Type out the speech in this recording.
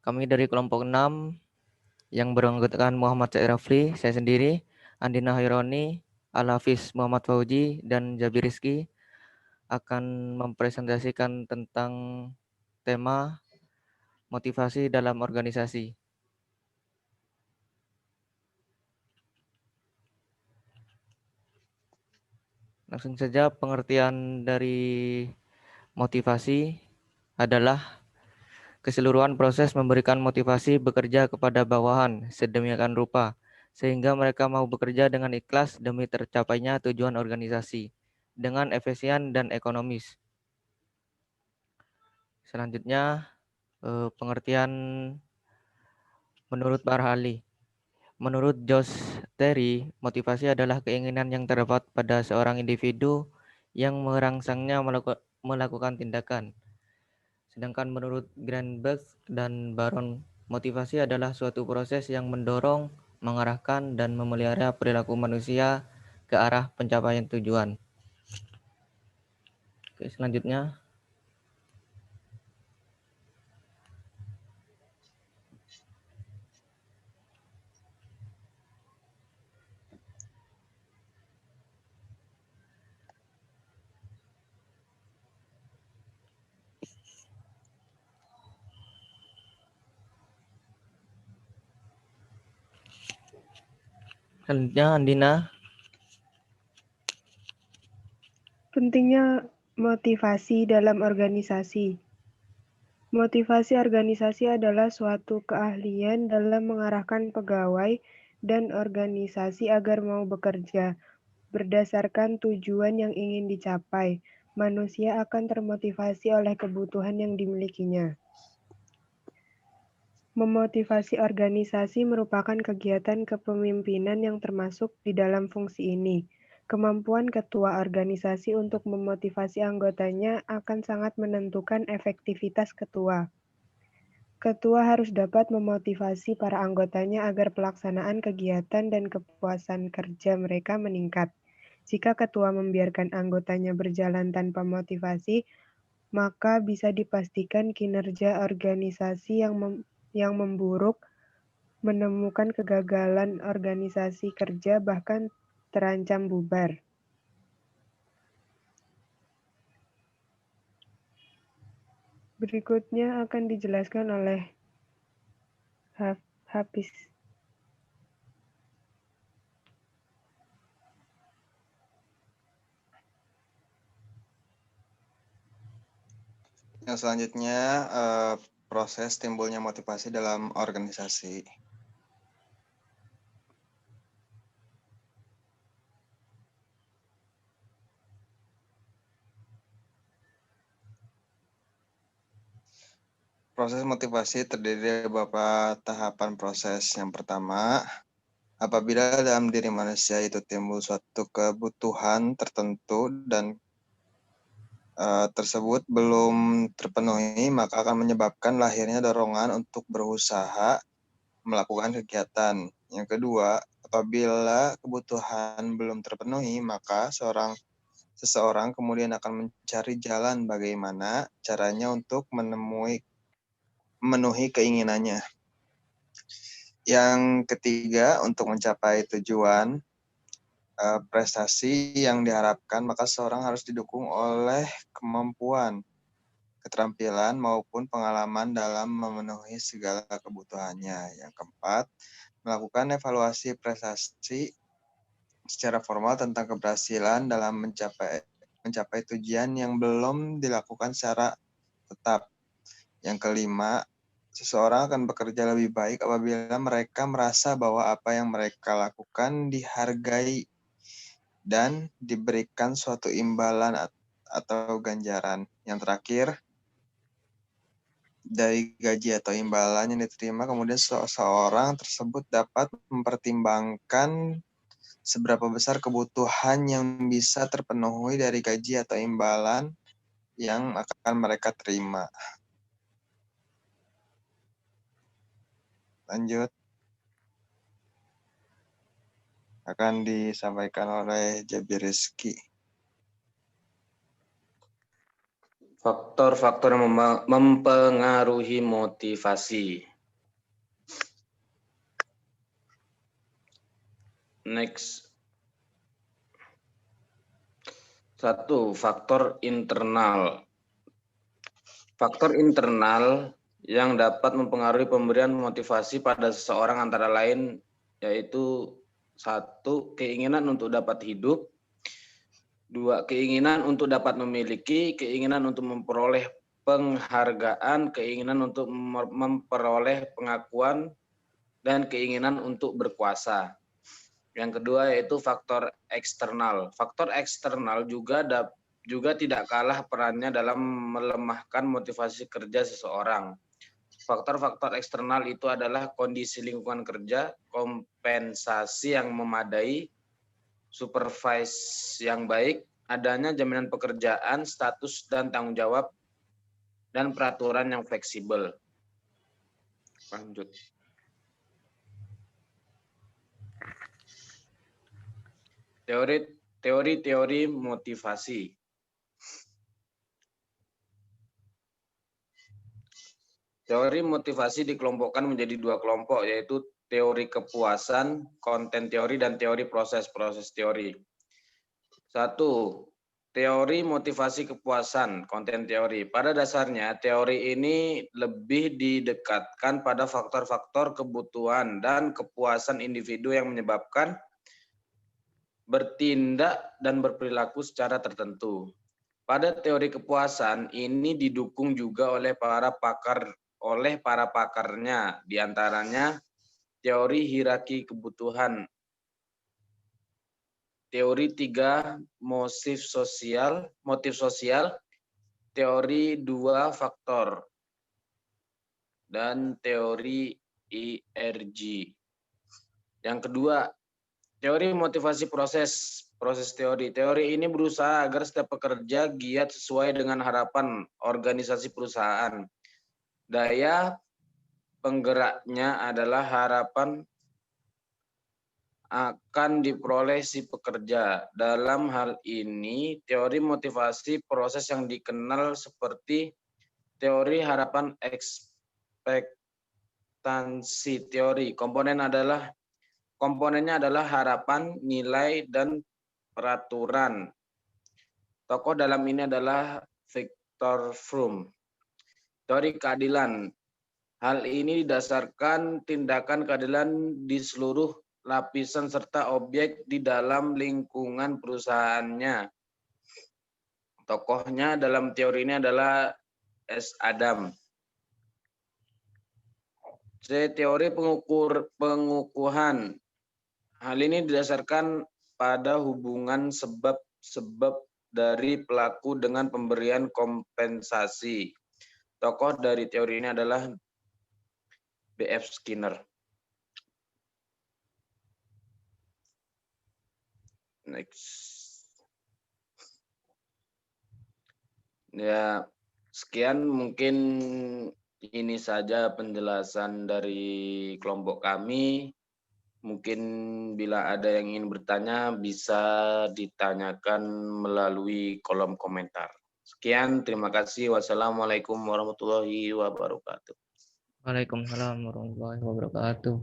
Kami dari kelompok 6 yang beranggotakan Muhammad Said Rafli, saya sendiri, Andina Haironi, Al-Hafiz Muhammad Fauji, dan Jabir Rizky akan mempresentasikan tentang tema motivasi dalam organisasi. Langsung saja, pengertian dari motivasi adalah keseluruhan proses memberikan motivasi bekerja kepada bawahan sedemikian rupa sehingga mereka mau bekerja dengan ikhlas demi tercapainya tujuan organisasi dengan efisien dan ekonomis. Selanjutnya, pengertian menurut para ahli. Menurut Josh Terry, motivasi adalah keinginan yang terdapat pada seorang individu yang merangsangnya melakukan tindakan. Sedangkan menurut Greenberg dan Baron, motivasi adalah suatu proses yang mendorong, mengarahkan, dan memelihara perilaku manusia ke arah pencapaian tujuan. Oke, selanjutnya. Selanjutnya, Andina. Pentingnya motivasi dalam organisasi. Motivasi organisasi adalah suatu keahlian dalam mengarahkan pegawai dan organisasi agar mau bekerja berdasarkan tujuan yang ingin dicapai. Manusia akan termotivasi oleh kebutuhan yang dimilikinya. Memotivasi organisasi merupakan kegiatan kepemimpinan yang termasuk di dalam fungsi ini. Kemampuan ketua organisasi untuk memotivasi anggotanya akan sangat menentukan efektivitas ketua. Ketua harus dapat memotivasi para anggotanya agar pelaksanaan kegiatan dan kepuasan kerja mereka meningkat. Jika ketua membiarkan anggotanya berjalan tanpa motivasi, maka bisa dipastikan kinerja organisasi yang memburuk, menemukan kegagalan organisasi kerja, bahkan terancam bubar. Berikutnya akan dijelaskan oleh Hafiz. Yang selanjutnya, proses timbulnya motivasi dalam organisasi. Proses motivasi terdiri dari beberapa tahapan proses. Yang pertama, apabila dalam diri manusia itu timbul suatu kebutuhan tertentu dan tersebut belum terpenuhi, maka akan menyebabkan lahirnya dorongan untuk berusaha melakukan kegiatan. Yang kedua, apabila kebutuhan belum terpenuhi, maka seseorang kemudian akan mencari jalan bagaimana caranya untuk memenuhi keinginannya. Yang ketiga, untuk mencapai tujuan prestasi yang diharapkan, maka seseorang harus didukung oleh kemampuan, keterampilan, maupun pengalaman dalam memenuhi segala kebutuhannya. Yang keempat, melakukan evaluasi prestasi secara formal tentang keberhasilan dalam mencapai tujuan yang belum dilakukan secara tetap. Yang kelima, seseorang akan bekerja lebih baik apabila mereka merasa bahwa apa yang mereka lakukan dihargai dan diberikan suatu imbalan atau ganjaran. Yang terakhir, dari gaji atau imbalan yang diterima, kemudian seseorang tersebut dapat mempertimbangkan seberapa besar kebutuhan yang bisa terpenuhi dari gaji atau imbalan yang akan mereka terima. Lanjut. Akan disampaikan oleh Jabir Rizky. Faktor-faktor yang mempengaruhi motivasi. Next. 1. Faktor internal. Faktor internal yang dapat mempengaruhi pemberian motivasi pada seseorang antara lain yaitu 1. Keinginan untuk dapat hidup. 2. Keinginan untuk dapat memiliki, keinginan untuk memperoleh penghargaan, keinginan untuk memperoleh pengakuan, dan keinginan untuk berkuasa. Yang kedua yaitu faktor eksternal. Faktor eksternal juga tidak kalah perannya dalam melemahkan motivasi kerja seseorang. Faktor-faktor eksternal itu adalah kondisi lingkungan kerja, kompensasi yang memadai, supervise yang baik, adanya jaminan pekerjaan, status dan tanggung jawab, dan peraturan yang fleksibel. Lanjut. Teori-teori motivasi. Teori motivasi dikelompokkan menjadi 2 kelompok, yaitu teori kepuasan, konten teori, dan teori proses teori. 1. Teori motivasi kepuasan, konten teori. Pada dasarnya, teori ini lebih didekatkan pada faktor-faktor kebutuhan dan kepuasan individu yang menyebabkan bertindak dan berperilaku secara tertentu. Pada teori kepuasan ini didukung juga oleh para pakarnya, diantaranya teori hierarki kebutuhan, teori 3 motif sosial, teori 2 faktor, dan teori IRG. Yang kedua, teori motivasi proses teori. Teori ini berusaha agar setiap pekerja giat sesuai dengan harapan organisasi perusahaan. Daya penggeraknya adalah harapan akan diperoleh si pekerja. Dalam hal ini, teori motivasi proses yang dikenal seperti teori harapan ekspektansi teori. Komponennya adalah harapan, nilai, dan peraturan. Tokoh dalam ini adalah Viktor Fromm. Teori keadilan. Hal ini didasarkan tindakan keadilan di seluruh lapisan serta objek di dalam lingkungan perusahaannya. Tokohnya dalam teori ini adalah S. Adam. Teori pengukuhan. Hal ini didasarkan pada hubungan sebab dari pelaku dengan pemberian kompensasi. Tokoh dari teori ini adalah B.F. Skinner. Next. Ya, sekian mungkin ini saja penjelasan dari kelompok kami. Mungkin bila ada yang ingin bertanya bisa ditanyakan melalui kolom komentar. Sekian, terima kasih. Wassalamualaikum warahmatullahi wabarakatuh. Waalaikumsalam warahmatullahi wabarakatuh.